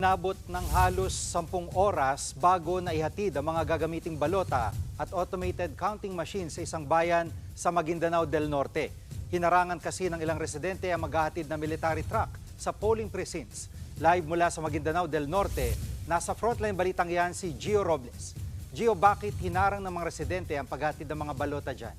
Inabot ng halos 10 oras bago na ihatid ang mga gagamiting balota at automated counting machine sa isang bayan sa Maguindanao del Norte. Hinarangan kasi ng ilang residente ang maghahatid na military truck sa polling precincts. Live mula sa Maguindanao del Norte, nasa frontline balitang yan si Gio Robles. Gio, bakit hinarang ng mga residente ang paghatid ng mga balota dyan?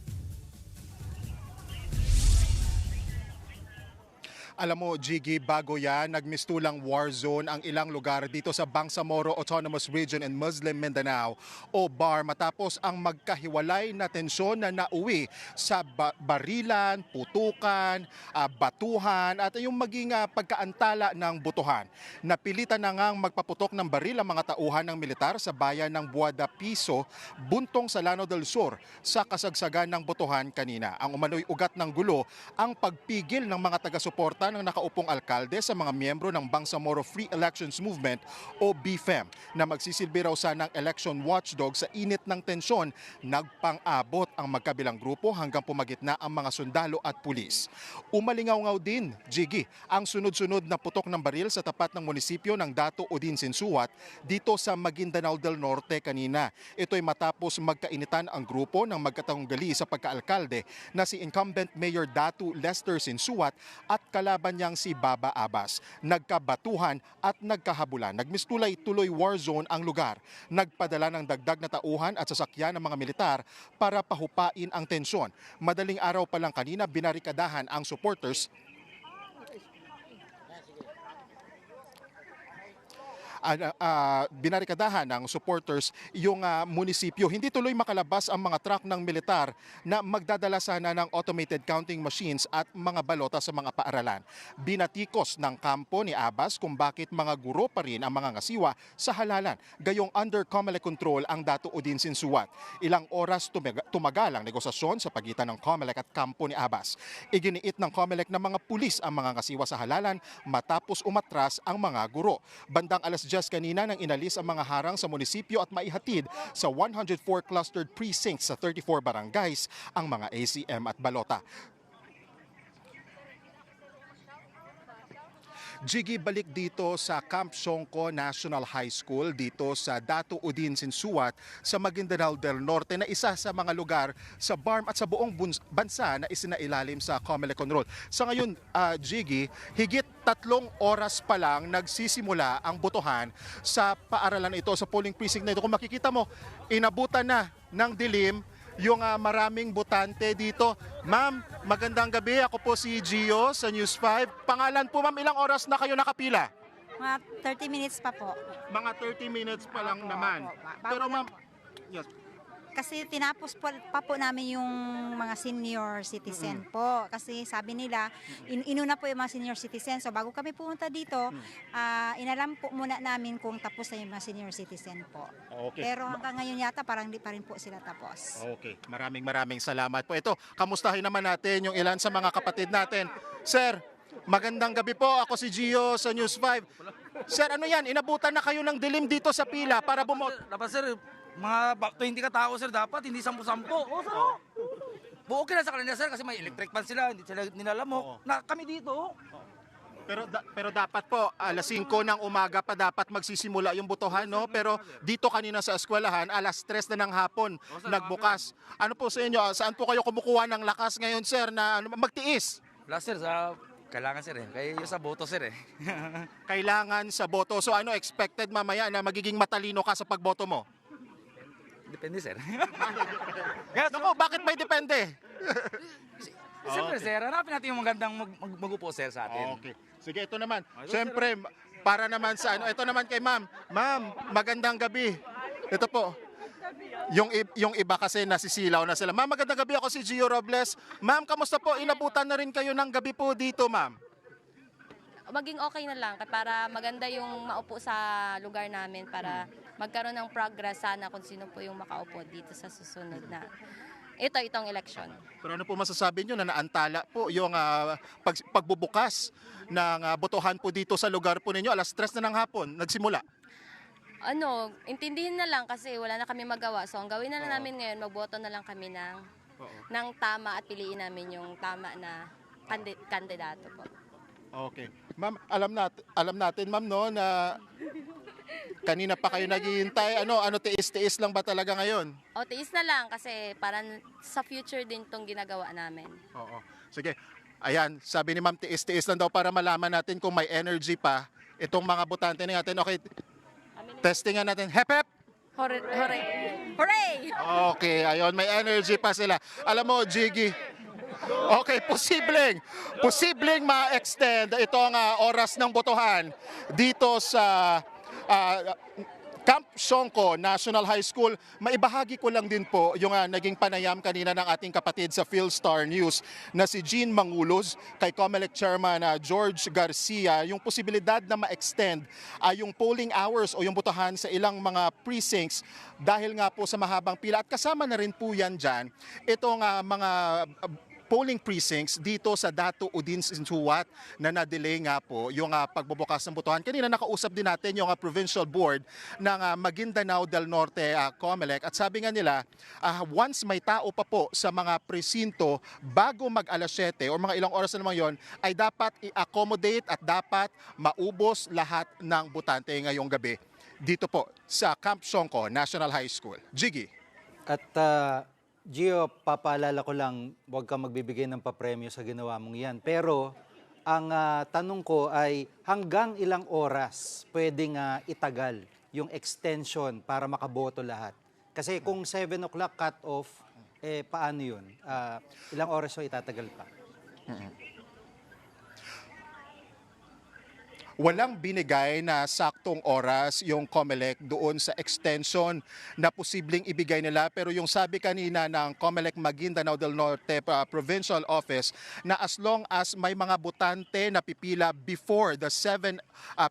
Alam mo, Jiggy, bago yan, nagmistulang war zone ang ilang lugar dito sa Bangsamoro Autonomous Region in Muslim Mindanao o BAR matapos ang magkahiwalay na tensyon na nauwi sa barilan, putukan, batuhan at yung maging pagkaantala ng butuhan. Napilitan na ngang magpaputok ng baril ang mga tauhan ng militar sa bayan ng Buada Piso, buntong sa Lanao del Sur sa kasagsagan ng butuhan kanina. Ang umano'y ugat ng gulo ang pagpigil ng mga taga-suporta ng nakaupong alkalde sa mga miyembro ng Bangsamoro Free Elections Movement o BFEM na magsisilbi raw sanang election watchdog sa init ng tensyon. Nagpang-abot ang magkabilang grupo hanggang pumagitna ang mga sundalo at pulis. Umalingaw-ngaw din, Jiggy, ang sunod-sunod na putok ng baril sa tapat ng munisipyo ng Dato Udin Sinsuat dito sa Maguindanao del Norte kanina. Ito'y matapos magkainitan ang grupo ng magkatanggali sa pagkaalkalde na si incumbent Mayor Dato Lester Sinsuat at kalaban niyang si Baba Abbas. Nagkabatuhan at nagkahabulan. Nagmistulay tuloy war zone ang lugar. Nagpadala ng dagdag na tauhan at sasakyan ng mga militar para pahupain ang tensyon. Madaling araw pa lang kanina binarikadahan ang supporters binarikadahan ng supporters yung munisipyo. Hindi tuloy makalabas ang mga truck ng militar na magdadala sana ng automated counting machines at mga balota sa mga paaralan. Binatikos ng kampo ni Abbas kung bakit mga guro pa rin ang mga ngasiwa sa halalan. Gayong under COMELEC control ang Dato Udin Sinsuat. Ilang oras tumagal ang negosasyon sa pagitan ng COMELEC at kampo ni Abbas. Iginiit ng COMELEC na mga pulis ang mga ngasiwa sa halalan matapos umatras ang mga guro. Bandang alas just kanina nang inalis ang mga harang sa munisipyo at maihatid sa 104 clustered precincts sa 34 barangays ang mga ACM at balota. Jiggy, balik dito sa Camp Songco National High School dito sa Dato Udin Sinsuat sa Maguindanao del Norte na isa sa mga lugar sa BARM at sa buong bansa na isinailalim sa COMELEC control. Sa ngayon, Jiggy, higit 3 oras pa lang nagsisimula ang botohan sa paaralan ito, sa polling precinct na ito. Kung makikita mo, inabutan na ng dilim yung maraming botante dito. Ma'am, magandang gabi. Ako po si Gio sa News 5. Pangalan po ma'am, ilang oras na kayo nakapila? Mga 30 minutes pa po. Mga 30 minutes pa lang naman. Pero ma'am, yes. Kasi tinapos pa po namin yung mga senior citizen po. Kasi sabi nila, inuna po yung mga senior citizen. So bago kami pumunta dito, inalam po muna namin kung tapos na yung mga senior citizen po. Okay. Pero hanggang ngayon yata parang di pa rin po sila tapos. Okay, maraming salamat po. Ito, kamustahin naman natin yung ilan sa mga kapatid natin. Sir, magandang gabi po. Ako si Gio sa News 5. Sir, ano yan? Inabutan na kayo ng dilim dito sa pila para bumoto. Dapat sir, mga 20 katao sir dapat, hindi 10-10. Oo sir. Okay na sa kanila sir kasi may electric fan sila, hindi sila nilalamok. Na kami dito. Pero dapat po, alas 5 ng umaga pa dapat magsisimula yung botohan, no? Pero dito kanina sa eskwelahan, alas 3 na ng hapon, nagbukas. Ano po sa inyo? Saan po kayo kumukuha ng lakas ngayon, sir, na magtiis? Wala sir, sa kailangan sir Kaya yung sa boto sir Kailangan sa boto. So ano, expected mamaya na magiging matalino ka sa pagboto mo? Depende sir. Naku, bakit may depende? Siyempre sir, hanapin natin yung magandang magupo sir sa atin. Okay. Sige, ito naman. Siyempre, para naman sa ano, ito naman kay ma'am. Ma'am, magandang gabi. Ito po. Yung iba kasi nasisilaw na sila. Ma'am, magandang gabi. Ako si Gio Robles. Ma'am, kamusta po? Inabutan na rin kayo ng gabi po dito, ma'am. Maging okay na lang para maganda yung maupo sa lugar namin para magkaroon ng progress sana kung sino po yung makaupo dito sa susunod na itong election. Pero ano po masasabi nyo na naantala po yung pagbubukas ng botohan po dito sa lugar po ninyo? Alas 3 na ng hapon, nagsimula. Intindihin na lang kasi wala na kami magawa. So ang gawin na lang namin ngayon, magboto na lang kami ng tama at piliin namin yung tama na kandidato po. Okay. Ma'am, alam natin ma'am no na kanina pa kayo naghihintay. Ano tiis-tiis lang ba talaga ngayon? O, tiis na lang kasi para sa future din tong ginagawa namin. Oo. Sige. Ayan, sabi ni ma'am tiis-tiis lang daw para malaman natin kung may energy pa itong mga botante natin. Okay. Testingan natin. Hep hep. Hooray! Hooray! Hooray! Okay, ayun, may energy pa sila. Alam mo, Jiggy, okay, posibleng ma-extend itong oras ng botohan dito sa Camp Songco National High School. Maibahagi ko lang din po yung naging panayam kanina ng ating kapatid sa Philstar News na si Jean Mangulos kay COMELEC Chairman George Garcia, yung posibilidad na ma-extend yung polling hours o yung botohan sa ilang mga precincts dahil nga po sa mahabang pila. At kasama na rin po yan dyan itong mga polling precincts dito sa Datu Udin Sinsuat na na-delay nga po yung pagbubukas ng botohan. Kanina nakausap din natin yung Provincial Board ng Maguindanao del Norte COMELEC at sabi nga nila once may tao pa po sa mga presinto bago mag alas 7 o mga ilang oras na naman yon ay dapat i-accommodate at dapat maubos lahat ng botante ngayong gabi dito po sa Camp Songco National High School. Jiggy. At Gio, papaalala ko lang, huwag kang magbibigay ng papremyo sa ginawa mong yan. Pero ang tanong ko ay hanggang ilang oras pwedeng itagal yung extension para makaboto lahat? Kasi kung 7 o'clock cut-off, paano yun? Ilang oras o itatagal pa? Walang binigay na saktong oras yung COMELEC doon sa extension na posibleng ibigay nila. Pero yung sabi kanina ng COMELEC Maguindanao del Norte Provincial Office na as long as may mga botante na pipila before the 7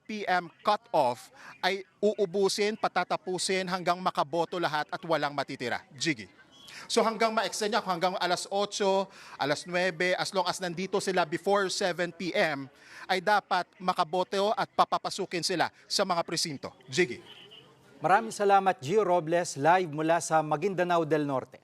p.m. cut-off ay uubusin, patatapusin hanggang makaboto lahat at walang matitira. Jiggy. So hanggang ma-extend niya, hanggang alas 8, alas 9, as long as nandito sila before 7 p.m., ay dapat makaboto at papapasukin sila sa mga presinto. Jiggy. Maraming salamat, Gio Robles, live mula sa Maguindanao del Norte.